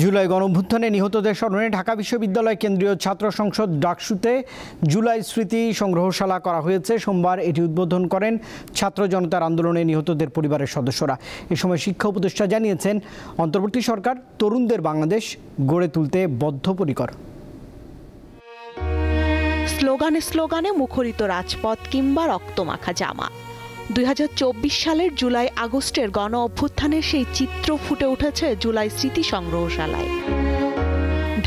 জুলাই গণঅভ্যুত্থানে নিহতদের স্মরণে ঢাকা বিশ্ববিদ্যালয় কেন্দ্রীয় ছাত্র সংসদ ডাকসুতে জুলাই স্মৃতি সংগ্রহশালা করা হয়েছে। সোমবার এটি উদ্বোধন করেন ছাত্র জনতার আন্দোলনে নিহতদের পরিবারের সদস্যরা। এ সময় শিক্ষা উপদেষ্টা জানিয়েছেন, অন্তর্বর্তী সরকার তরুণদের বাংলাদেশ গড়ে তুলতে বদ্ধপরিকর। স্লোগানে স্লোগানে মুখরিত রাজপথ কিংবা রক্তমাখা জামা। 2024 সালের জুলাই আগস্টের গণ অভ্যুত্থানের সেই চিত্র ফুটে উঠেছে জুলাই স্মৃতি সংগ্রহশালায়।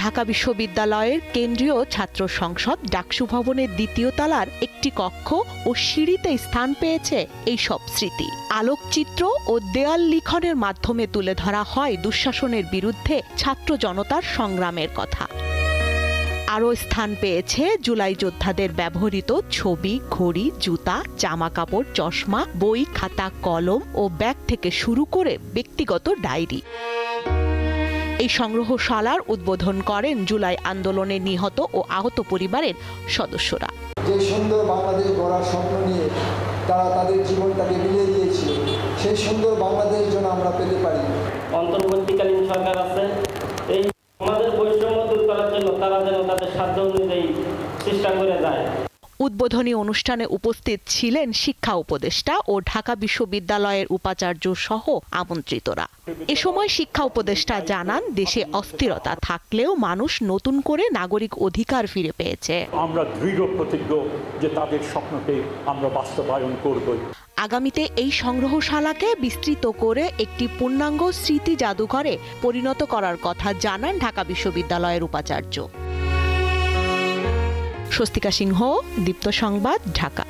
ঢাকা বিশ্ববিদ্যালয়ের কেন্দ্রীয় ছাত্র সংসদ ডাকসু ভবনের দ্বিতীয় তলার একটি কক্ষ ও সিঁড়িতে স্থান পেয়েছে এই সব স্মৃতি। আলোকচিত্র ও দেয়াল লিখনের মাধ্যমে তুলে ধরা হয় দুঃশাসনের বিরুদ্ধে ছাত্র জনতার সংগ্রামের কথা। আরও স্থান পেয়েছে জুলাই যোদ্ধাদের ব্যবহৃত ছবি, ঘড়ি, জুতা, জামা কাপড়, চশমা, বই, খাতা, কলম ও ব্যাগ থেকে শুরু করে ব্যক্তিগত ডায়েরি। এই সংগ্রহশালার উদ্বোধন করেন জুলাই আন্দোলনে নিহত ও আহত পরিবারের সদস্যরা। যে সুন্দর বাংলাদেশ গড়ার স্বপ্ন নিয়ে তারা তাদের জীবনটাকে বিলিয়ে দিয়েছিল, সেই সুন্দর বাংলাদেশ যেন আমরা পেতে পারি। অন্তর্বর্তীকালীন সরকার আছে, এই আমাদের বৈষম্য দূর করার জন্য তারা যেন তাদের সাধ্য অনুযায়ী চেষ্টা করে যায়। উদ্বোধনী অনুষ্ঠানে উপস্থিত ছিলেন শিক্ষা উপদেষ্টা ও ঢাকা বিশ্ববিদ্যালয়ের উপাচার্য সহ আমন্ত্রিতরা। এ সময় শিক্ষা উপদেষ্টা জানান, দেশে অস্থিরতা থাকলেও মানুষ নতুন করে নাগরিক অধিকার ফিরে পেয়েছে। আমরা দৃঢ় প্রতিজ্ঞ যে তাদের স্বপ্নকে আমরা বাস্তবায়ন করব। আগামীতে এই সংগ্রহশালাকে বিস্তৃত করে একটি পূর্ণাঙ্গ স্মৃতি জাদুঘরে পরিণত করার কথা জানান ঢাকা বিশ্ববিদ্যালয়ের উপাচার্য। স্বস্তিকা সিংহ, দীপ্ত সংবাদ, ঢাকা।